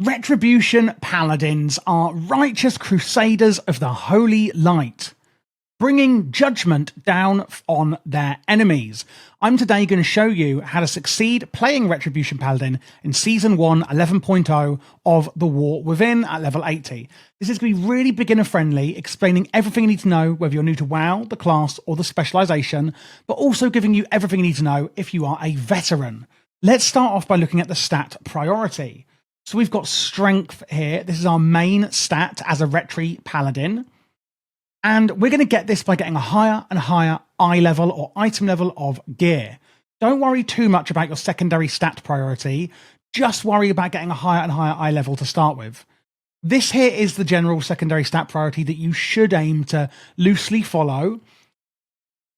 Retribution Paladins are righteous crusaders of the holy light, bringing judgment down on their enemies. I'm today going to show you how to succeed playing Retribution Paladin in Season 1 11.0 of The War Within at level 80. This is going to be really beginner friendly, explaining everything you need to know whether you're new to WoW, the class or the specialization, but also giving you everything you need to know if you are a veteran. Let's start off by looking at the stat priority. So we've got strength here. This is our main stat as a Retri Paladin. And we're going to get this by getting a higher and higher eye level or item level of gear. Don't worry too much about your secondary stat priority. Just worry about getting a higher and higher eye level to start with. This here is the general secondary stat priority that you should aim to loosely follow.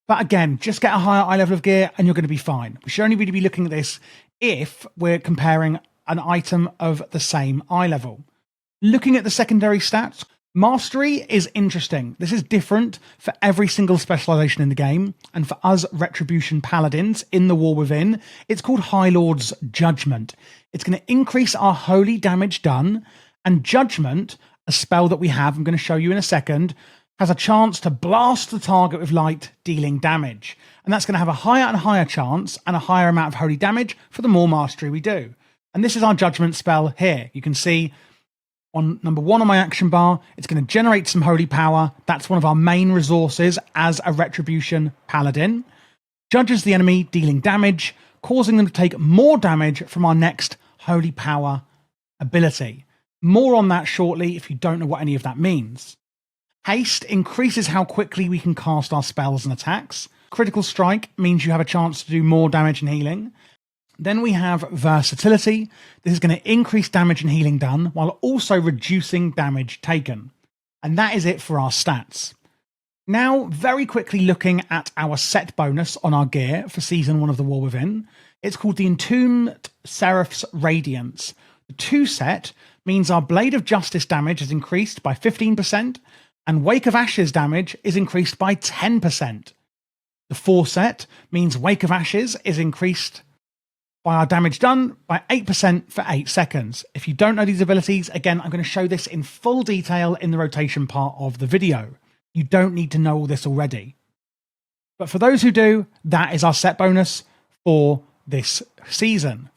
But again, just get a higher eye level of gear and you're going to be fine. We should only really be looking at this if we're comparing an item of the same eye level. Looking at the secondary stats, Mastery is interesting. This is different for every single specialization in the game, and for us Retribution Paladins in the War Within, it's called High Lord's Judgment. It's going to increase our holy damage done, and Judgment, a spell that we have, I'm going to show you in a second, has a chance to blast the target with light, dealing damage. And that's going to have a higher and higher chance and a higher amount of holy damage for the more mastery we do. And this is our Judgment spell here. You can see on number 1 on my action bar, it's going to generate some holy power. That's one of our main resources as a Retribution Paladin. Judges the enemy, dealing damage, causing them to take more damage from our next holy power ability. More on that shortly if you don't know what any of that means. Haste increases how quickly we can cast our spells and attacks. Critical Strike means you have a chance to do more damage and healing. Then we have Versatility. This is going to increase damage and healing done while also reducing damage taken. And that is it for our stats. Now, very quickly looking at our set bonus on our gear for Season 1 of the War Within. It's called the Entombed Seraph's Radiance. The 2 set means our Blade of Justice damage is increased by 15%, and Wake of Ashes damage is increased by 10%. The 4 set means Wake of Ashes is increased by our damage done by 8% for 8 seconds. If you don't know these abilities, again, I'm going to show this in full detail in the rotation part of the video. You don't need to know all this already. But for those who do, that is our set bonus for this season.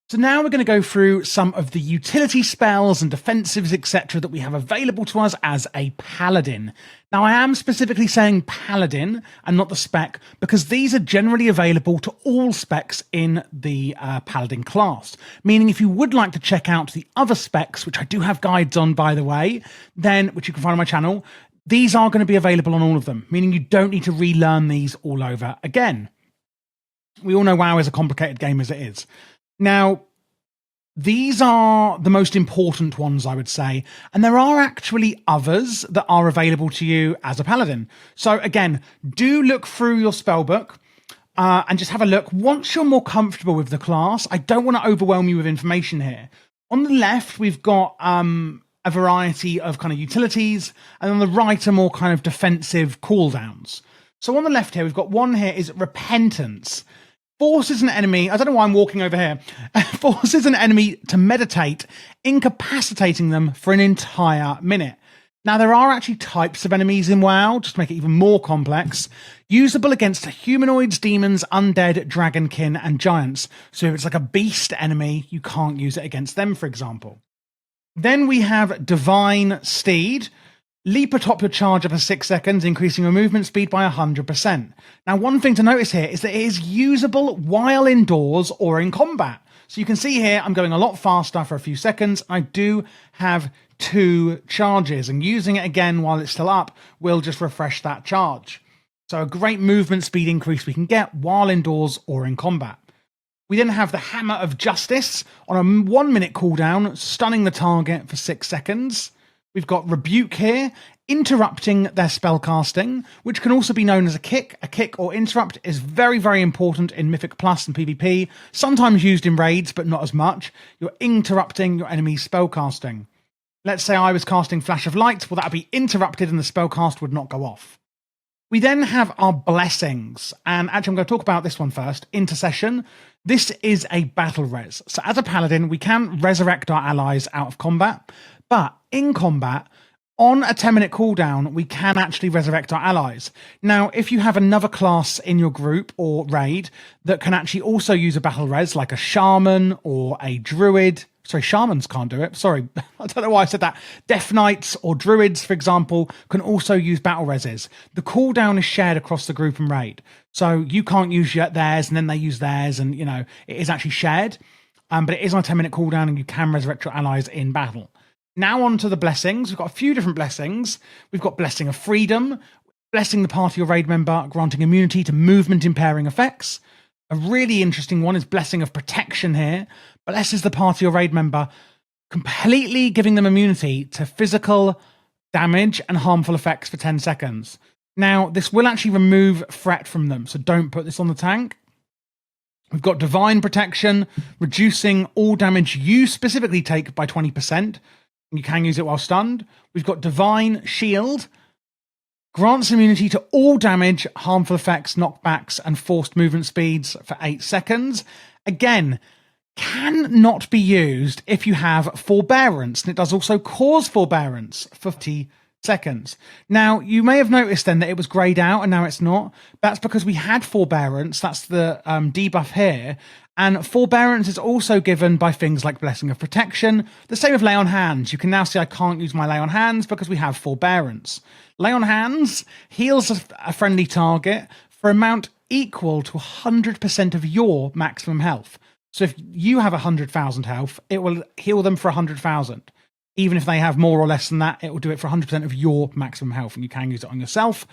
So now we're going to go through some of the utility spells and defensives, etc. that we have available to us as a Paladin. Now, I am specifically saying Paladin and not the spec because these are generally available to all specs in the Paladin class. Meaning if you would like to check out the other specs, which I do have guides on, by the way, then which you can find on my channel, these are going to be available on all of them, meaning you don't need to relearn these all over again. We all know WoW is a complicated game as it is. Now, these are the most important ones, I would say, and there are actually others that are available to you as a Paladin. So again, do look through your spellbook and just have a look. Once you're more comfortable with the class, I don't want to overwhelm you with information here. On the left, we've got a variety of kind of utilities, and on the right are more kind of defensive cooldowns. So on the left here, we've got one here is Repentance. Forces an enemy, I don't know why I'm walking over here, forces an enemy to meditate, incapacitating them for an entire minute. Now, there are actually types of enemies in WoW, just to make it even more complex, usable against humanoids, demons, undead, dragonkin, and giants. So if it's like a beast enemy, you can't use it against them, for example. Then we have Divine Steed. Leap atop your charge for 6 seconds, increasing your movement speed by 100%. Now, one thing to notice here is that it is usable while indoors or in combat. So you can see here, I'm going a lot faster for a few seconds. I do have 2 charges, and using it again while it's still up will just refresh that charge. So a great movement speed increase we can get while indoors or in combat. We then have the Hammer of Justice on a 1-minute cooldown, stunning the target for 6 seconds. We've got Rebuke here, interrupting their spellcasting, which can also be known as a kick. A kick or interrupt is very, very important in Mythic Plus and PvP, sometimes used in raids, but not as much. You're interrupting your enemy's spellcasting. Let's say I was casting Flash of Light, well, that would be interrupted and the spellcast would not go off. We then have our blessings, and actually I'm going to talk about this one first. Intercession. This is a battle res. So as a paladin, we can resurrect our allies out of combat, but in combat, on a 10-minute cooldown, we can actually resurrect our allies. Now, if you have another class in your group or raid that can actually also use a battle res, like a shaman or a druid. Sorry, shamans can't do it. Sorry, I don't know why I said that. Death Knights or druids, for example, can also use battle reses. The cooldown is shared across the group and raid. So you can't use theirs and then they use theirs, and you know, it is actually shared. But it is on a 10-minute cooldown and you can resurrect your allies in battle. Now on to the blessings. We've got a few different blessings. We've got Blessing of Freedom, blessing the party or raid member, granting immunity to movement impairing effects. A really interesting one is Blessing of Protection here. Blesses the party or raid member, completely giving them immunity to physical damage and harmful effects for 10 seconds. Now, this will actually remove threat from them, so don't put this on the tank. We've got Divine Protection, reducing all damage you specifically take by 20%. You can use it while stunned. We've got Divine Shield, grants immunity to all damage, harmful effects, knockbacks, and forced movement speeds for 8 seconds. Again, cannot be used if you have Forbearance, and it does also cause Forbearance for 50 seconds. Now, you may have noticed then that it was grayed out and now it's not. That's because we had Forbearance. That's the debuff here. And Forbearance is also given by things like Blessing of Protection. The same with Lay on Hands. You can now see I can't use my Lay on Hands because we have Forbearance. Lay on Hands heals a friendly target for amount equal to 100% of your maximum health. So if you have 100,000 health, it will heal them for 100,000. Even if they have more or less than that, it will do it for 100% of your maximum health, and you can use it on yourself.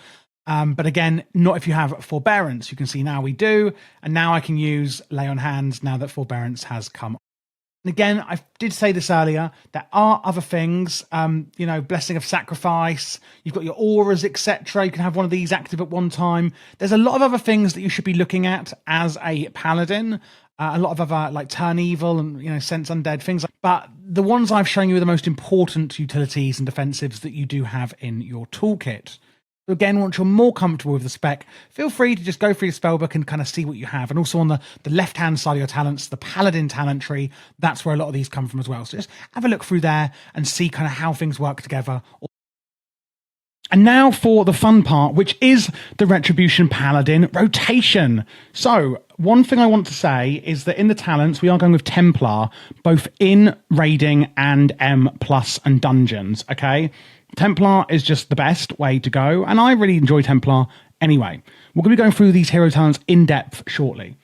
But again, not if you have Forbearance. You can see now we do, and now I can use Lay on Hands now that Forbearance has come. And again, I did say this earlier, there are other things, you know, Blessing of Sacrifice, you've got your auras, etc. You can have one of these active at one time. There's a lot of other things that you should be looking at as a paladin. A lot of other, like Turn Evil and, you know, Sense Undead, things. But the ones I've shown you are the most important utilities and defensives that you do have in your toolkit. So again, once you're more comfortable with the spec, feel free to just go through your spellbook and kind of see what you have. And also on the left-hand side of your talents, the Paladin talent tree, that's where a lot of these come from as well. So just have a look through there and see kind of how things work together. And now for the fun part, which is the Retribution Paladin rotation. So one thing I want to say is that in the talents, we are going with Templar, both in raiding and M+ and dungeons, okay? Templar is just the best way to go, and I really enjoy Templar anyway. We're going to be going through these hero talents in depth shortly.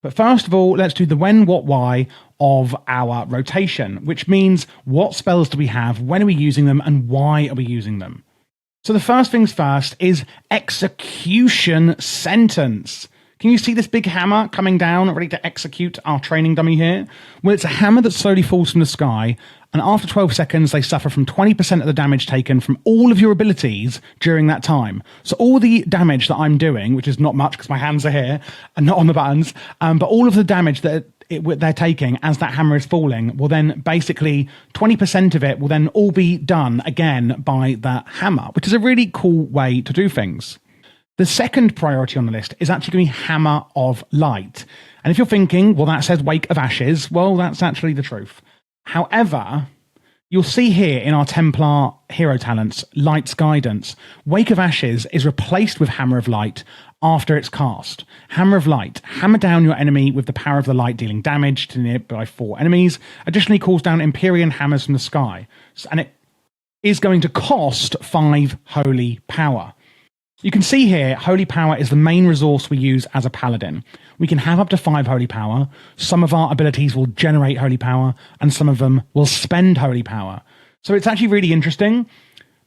But first of all, let's do the when, what, why of our rotation, which means what spells do we have, when are we using them, and why are we using them? So the first things first is Execution Sentence. Can you see this big hammer coming down, ready to execute our training dummy here? Well, it's a hammer that slowly falls from the sky, and after 12 seconds, they suffer from 20% of the damage taken from all of your abilities during that time. So all the damage that I'm doing, which is not much because my hands are here and not on the buttons, but all of the damage that they're taking as that hammer is falling will then basically 20% of it will then all be done again by that hammer, which is a really cool way to do things. The second priority on the list is actually going to be Hammer of Light. And if you're thinking, well, that says Wake of Ashes, well, that's actually the truth. However, you'll see here in our Templar hero talents, Light's Guidance, Wake of Ashes is replaced with Hammer of Light after it's cast. Hammer of Light, hammer down your enemy with the power of the light, dealing damage to nearby 4 enemies. Additionally, calls down Empyrean hammers from the sky. And it is going to cost 5 holy power. You can see here, holy power is the main resource we use as a paladin. We can have up to 5 holy power. Some of our abilities will generate holy power, and some of them will spend holy power. So it's actually really interesting.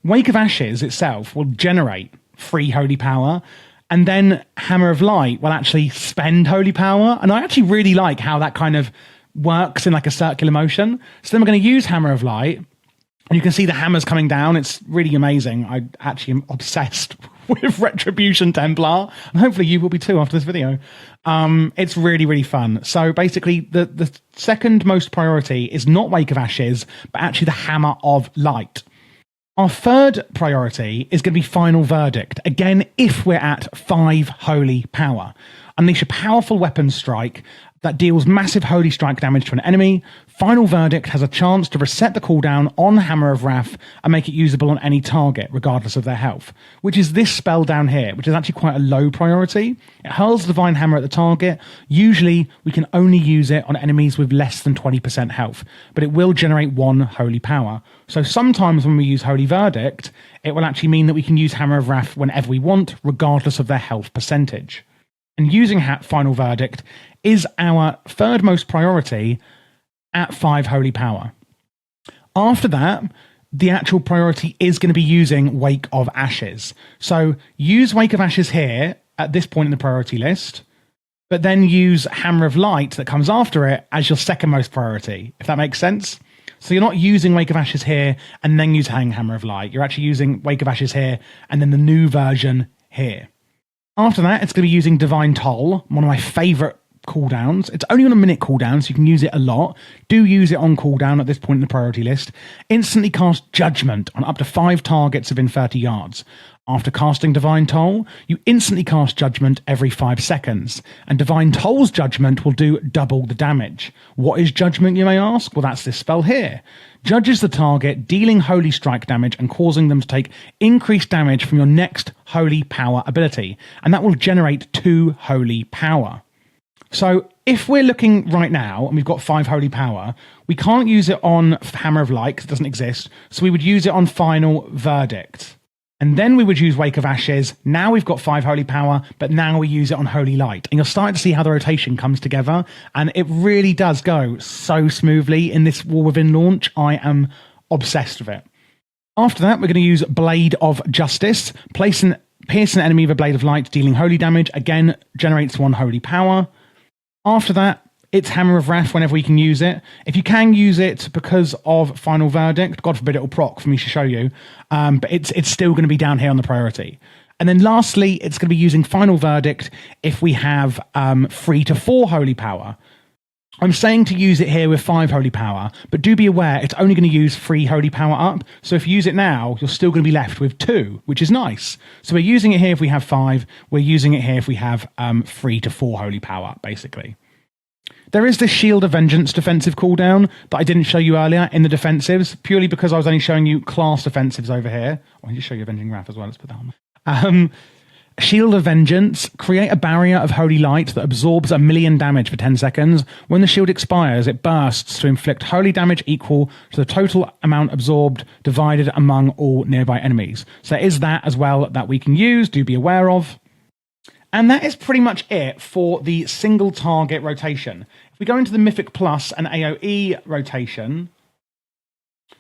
Wake of Ashes itself will generate 3 holy power, and then Hammer of Light will actually spend holy power. And I actually really like how that kind of works in like a circular motion. So then we're going to use Hammer of Light, and you can see the hammers coming down. It's really amazing. I actually am obsessed with Retribution Templar, and hopefully you will be too after this video. It's really, really fun. So basically, the second most priority is not Wake of Ashes, but actually the Hammer of Light. Our third priority is going to be Final Verdict. Again, if we're at 5 holy power. Unleash a powerful weapon strike that deals massive Holy Strike damage to an enemy. Final Verdict has a chance to reset the cooldown on Hammer of Wrath and make it usable on any target, regardless of their health, which is this spell down here, which is actually quite a low priority. It hurls the Divine Hammer at the target. Usually, we can only use it on enemies with less than 20% health, but it will generate 1 Holy Power. So sometimes when we use Holy Verdict, it will actually mean that we can use Hammer of Wrath whenever we want, regardless of their health percentage. And using Final Verdict is our third most priority at 5 Holy Power. After that, the actual priority is going to be using Wake of Ashes. So use Wake of Ashes here at this point in the priority list, but then use Hammer of Light that comes after it as your second most priority, if that makes sense. So you're not using Wake of Ashes here and then using Hammer of Light. You're actually using Wake of Ashes here and then the new version here. After that, it's going to be using Divine Toll, one of my favourite cooldowns. It's only on a minute cooldown, so you can use it a lot. Do use it on cooldown at this point in the priority list. Instantly cast Judgment on up to 5 targets within 30 yards. After casting Divine Toll, you instantly cast Judgment every 5 seconds, and Divine Toll's Judgment will do double the damage. What is Judgment, you may ask? Well, that's this spell here. Judges the target, dealing Holy Strike damage and causing them to take increased damage from your next Holy Power ability, and that will generate 2 Holy Power. So if we're looking right now, and we've got 5 Holy Power, we can't use it on Hammer of Light because it doesn't exist, so we would use it on Final Verdict. And then we would use Wake of Ashes. Now we've got 5 Holy Power, but now we use it on Holy Light. And you're starting to see how the rotation comes together. And it really does go so smoothly in this War Within launch. I am obsessed with it. After that, we're going to use Blade of Justice. Pierce an enemy with a Blade of Light, dealing holy damage. Again, generates 1 Holy Power. After that, it's Hammer of Wrath whenever we can use it. If you can use it because of Final Verdict, God forbid it'll proc for me to show you, but it's still going to be down here on the priority. And then lastly, it's going to be using Final Verdict if we have 3 to 4 Holy Power. I'm saying to use it here with 5 Holy Power, but do be aware it's only going to use 3 Holy Power up. So if you use it now, you're still going to be left with 2, which is nice. So we're using it here if we have 5. We're using it here if we have 3 to 4 Holy Power, basically. There is this Shield of Vengeance defensive cooldown that I didn't show you earlier in the defensives, purely because I was only showing you class defensives over here. I need to show you Avenging Wrath as well. Let's put that on. Shield of Vengeance. Create a barrier of Holy Light that absorbs 1,000,000 damage for 10 seconds. When the shield expires, it bursts to inflict holy damage equal to the total amount absorbed divided among all nearby enemies. So there is that as well that we can use. Do be aware of. And that is pretty much it for the single target rotation. If we go into the Mythic Plus and AoE rotation,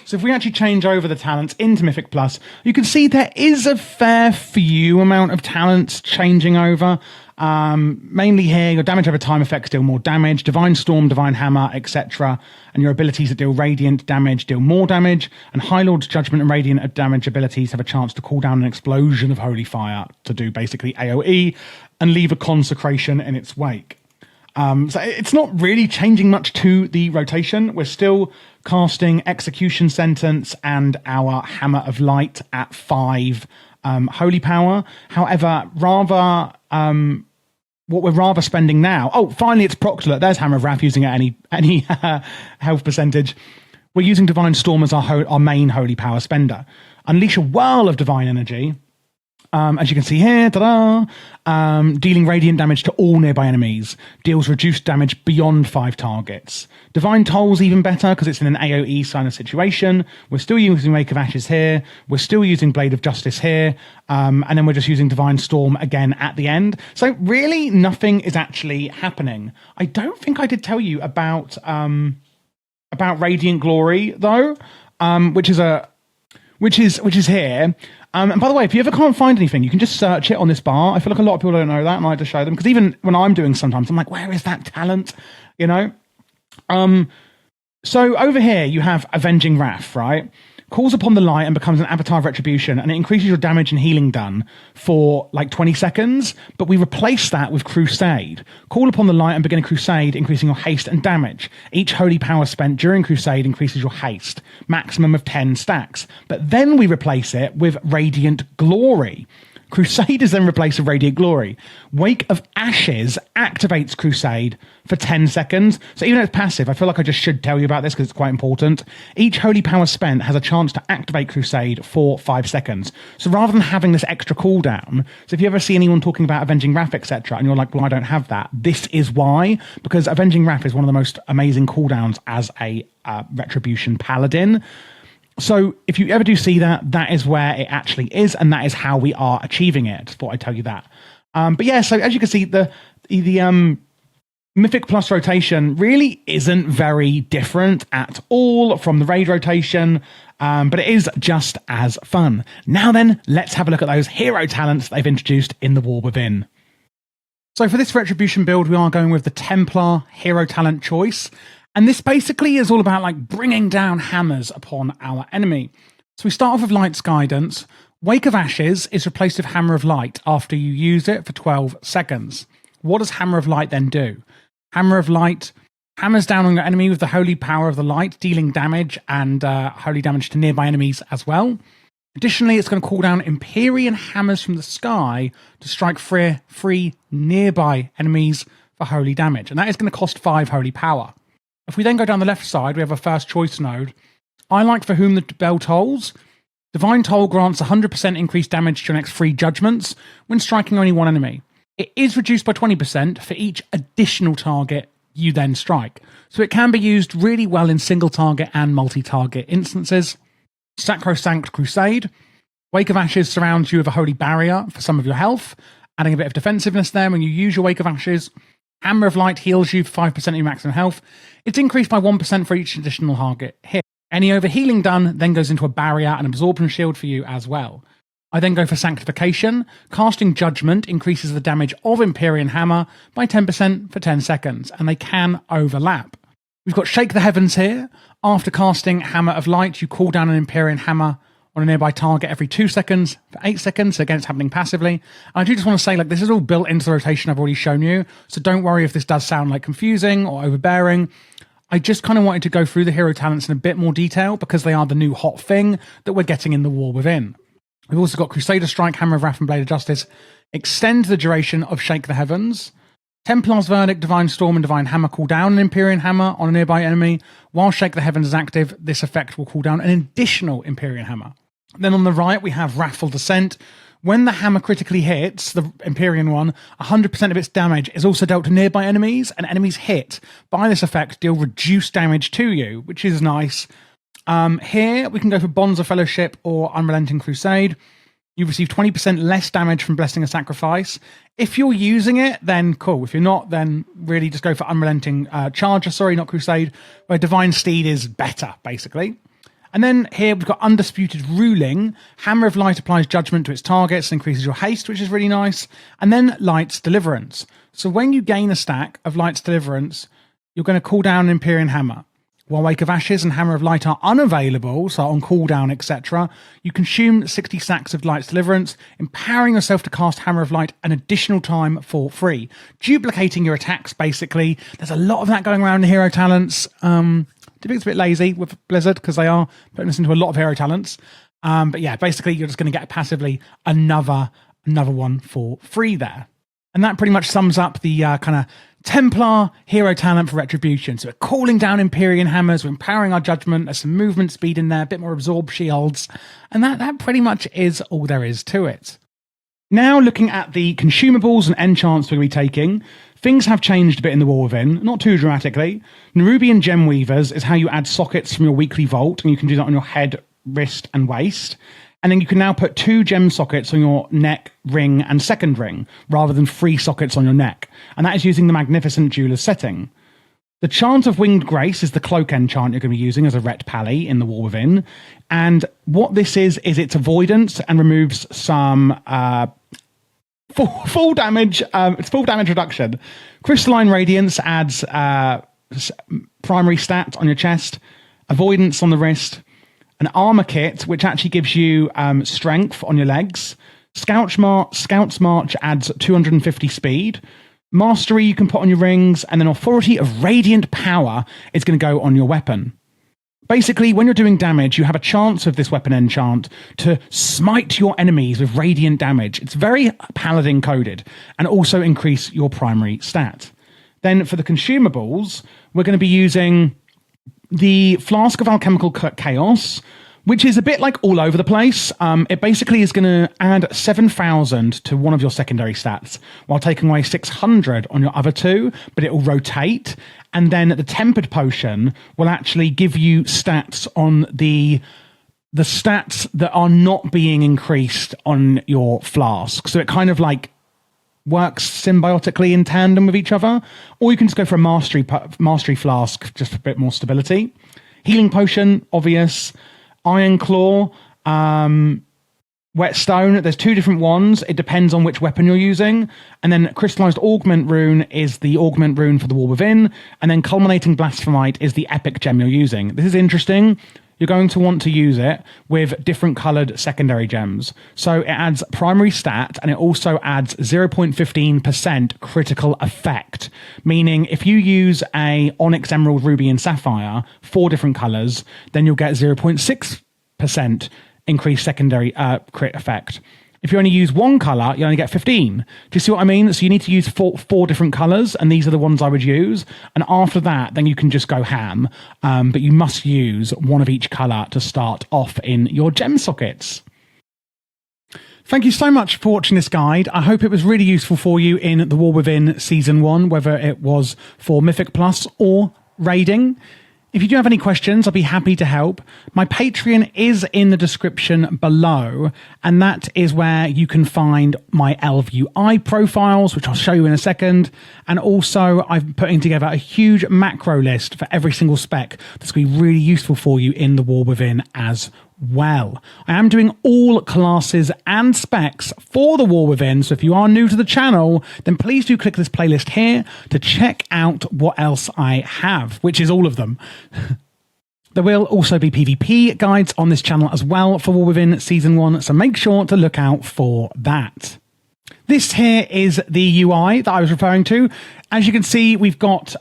so if we actually change over the talents into Mythic Plus, you can see there is a fair few amount of talents changing over. Mainly here, your damage over time effects deal more damage, Divine Storm, Divine Hammer, etc. And your abilities that deal Radiant damage deal more damage. And High Lord's Judgment and Radiant damage abilities have a chance to cool down an explosion of Holy Fire to do basically AoE and leave a consecration in its wake. So it's not really changing much to the rotation. We're still casting Execution Sentence and our Hammer of Light at 5 Holy Power. However, what we're rather spending now... Oh, finally, it's Proctolate. There's Hammer of Wrath using at any health percentage. We're using Divine Storm as our main Holy Power spender. Unleash a whirl of Divine Energy. As you can see here, dealing radiant damage to all nearby enemies. Deals reduced damage beyond 5 targets. Divine Toll's even better because it's in an AoE kind of situation. We're still using Wake of Ashes here. We're still using Blade of Justice here. And then we're just using Divine Storm again at the end. So really nothing is actually happening. I don't think I did tell you about Radiant Glory though, which is here. And by the way, if you ever can't find anything, you can just search it on this bar. I feel like a lot of people don't know that, and I like to show them. Because even when I'm doing sometimes, I'm like, where is that talent? You know? So over here, you have Avenging Wrath, right? Calls upon the light and becomes an avatar of Retribution, and it increases your damage and healing done for like 20 seconds, but we replace that with Crusade. Call upon the light and begin a Crusade, increasing your haste and damage. Each holy power spent during Crusade increases your haste, maximum of 10 stacks. But then we replace it with Radiant Glory. Crusade is then replaced with Radiant Glory. Wake of Ashes activates Crusade for 10 seconds. So even though it's passive, I feel like I just should tell you about this because it's quite important. Each holy power spent has a chance to activate Crusade for 5 seconds. So rather than having this extra cooldown, so if you ever see anyone talking about Avenging Wrath, etc., and you're like, well, I don't have that, this is why. Because Avenging Wrath is one of the most amazing cooldowns as a Retribution Paladin. So if you ever do see that, that is where it actually is, and that is how we are achieving it. Thought I'd tell you that. But yeah, so as you can see, the Mythic plus rotation really isn't very different at all from the raid rotation, but it is just as fun. Now then, let's have a look at those hero talents they've introduced in the War Within. So for this Retribution build, we are going with the Templar hero talent choice. And this basically is all about like bringing down hammers upon our enemy. So we start off with Light's Guidance. Wake of Ashes is replaced with Hammer of Light after you use it for 12 seconds. What does Hammer of Light then do? Hammer of Light hammers down on your enemy with the holy power of the light, dealing damage and holy damage to nearby enemies as well. Additionally, it's going to call down Empyrean hammers from the sky to strike free nearby enemies for holy damage. And that is going to cost 5 holy power. If we then go down the left side, we have a first choice node. I like For Whom the Bell Tolls. Divine Toll grants 100% increased damage to your next 3 judgments when striking only one enemy. It is reduced by 20% for each additional target you then strike. So it can be used really well in single target and multi-target instances. Sacrosanct Crusade. Wake of Ashes surrounds you with a holy barrier for some of your health, adding a bit of defensiveness there when you use your Wake of Ashes. Hammer of Light heals you for 5% of your maximum health. It's increased by 1% for each additional target hit. Any overhealing done then goes into a barrier and absorption shield for you as well. I then go for Sanctification. Casting Judgment increases the damage of Empyrean Hammer by 10% for 10 seconds, and they can overlap. We've got Shake the Heavens here. After casting Hammer of Light, you call down an Empyrean Hammer on a nearby target every 2 seconds for 8 seconds. So again, it's happening passively. And I do just want to say, like, this is all built into the rotation I've already shown you. So don't worry if this does sound like confusing or overbearing. I just kind of wanted to go through the hero talents in a bit more detail because they are the new hot thing that we're getting in the War Within. We've also got Crusader Strike, Hammer of Wrath, and Blade of Justice. Extend the duration of Shake the Heavens. Templar's Verdict, Divine Storm, and Divine Hammer call down an Empyrean Hammer on a nearby enemy. While Shake the Heavens is active, this effect will call down an additional Empyrean Hammer. Then on the right, we have Wrathful Descent. When the hammer critically hits, the Empyrean one, 100% of its damage is also dealt to nearby enemies, and enemies hit by this effect deal reduced damage to you, which is nice. Here, we can go for Bonds of Fellowship or Unrelenting Crusade. You receive 20% less damage from Blessing of Sacrifice. If you're using it, then cool. If you're not, then really just go for Unrelenting Charger, not Crusade, where Divine Steed is better, basically. And then here we've got Undisputed Ruling. Hammer of Light applies judgment to its targets and increases your haste, which is really nice. And then Light's Deliverance. So when you gain a stack of Light's Deliverance, you're going to call down an Empyrean Hammer. While Wake of Ashes and Hammer of Light are unavailable, so on cooldown, etc., you consume 60 stacks of Light's Deliverance, empowering yourself to cast Hammer of Light an additional time for free. Duplicating your attacks, basically. There's a lot of that going around in hero talents. I think it's a bit lazy with Blizzard because they are putting us into a lot of hero talents. But yeah, basically you're just going to get passively another one for free there. And that pretty much sums up the kind of Templar hero talent for Retribution. So we're calling down Empyrean Hammers, we're empowering our judgment, there's some movement speed in there, a bit more absorb shields. And that pretty much is all there is to it. Now looking at the consumables and enchants we're going to be taking, things have changed a bit in the War Within, not too dramatically. Nerubian Gem Weavers is how you add sockets from your weekly vault, and you can do that on your head, wrist, and waist. And then you can now put 2 gem sockets on your neck, ring, and second ring, rather than 3 sockets on your neck. And that is using the Magnificent Jeweler's setting. The Chant of Winged Grace is the cloak enchant you're going to be using as a Ret Pally in the War Within. And what this is its avoidance and removes some full damage. It's full damage reduction. Crystalline Radiance adds primary stat on your chest, avoidance on the wrist, an armor kit which actually gives you strength on your legs. Scout's March adds 250 speed. Mastery you can put on your rings, and then Authority of Radiant Power is going to go on your weapon. Basically, when you're doing damage, you have a chance with this weapon enchant to smite your enemies with radiant damage. It's very paladin coded, and also increase your primary stat. Then for the consumables, we're going to be using the Flask of Alchemical Chaos, which is a bit like all over the place. It basically is going to add 7,000 to one of your secondary stats while taking away 600 on your other two, but it will rotate. And then the Tempered Potion will actually give you stats on the stats that are not being increased on your flask. So it kind of like works symbiotically in tandem with each other. Or you can just go for a mastery flask just for a bit more stability. Healing Potion, obvious. Iron Claw, Whetstone. There's two different ones. It depends on which weapon you're using. And then Crystallized Augment Rune is the Augment Rune for the War Within. And then Culminating Blasphemite is the Epic Gem you're using. This is interesting. You're going to want to use it with different colored secondary gems. So it adds primary stat, and it also adds 0.15% critical effect. Meaning if you use a Onyx, Emerald, Ruby, and Sapphire, 4 different colors, then you'll get 0.6% increased secondary crit effect. If you only use one color, you only get 15. Do you see what I mean? So you need to use four different colors, and these are the ones I would use. And after that, then you can just go ham. But you must use one of each color to start off in your gem sockets. Thank you so much for watching this guide. I hope it was really useful for you in the War Within Season 1, whether it was for Mythic Plus or raiding. If you do have any questions, I'll be happy to help. My Patreon is in the description below, and that is where you can find my LVUI profiles, which I'll show you in a second. And also, I'm putting together a huge macro list for every single spec that's going to be really useful for you in the War Within as well. I am doing all classes and specs for the War Within, so if you are new to the channel, then please do click this playlist here to check out what else I have, which is all of them. There will also be PvP guides on this channel as well for War Within Season 1, so make sure to look out for that. This here is the UI that I was referring to. As you can see, we've got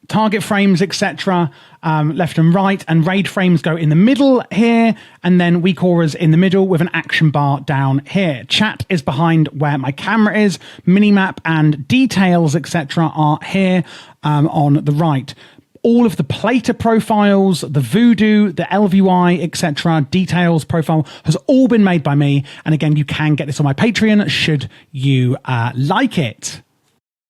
target frames, etc., left and right, and raid frames go in the middle here, and then weak auras in the middle with an action bar down here. Chat is behind where my camera is. Minimap and details, etc., are here on the right. All of the plater profiles, the voodoo, the LVUI, etc., details profile has all been made by me. And again, you can get this on my Patreon should you like it.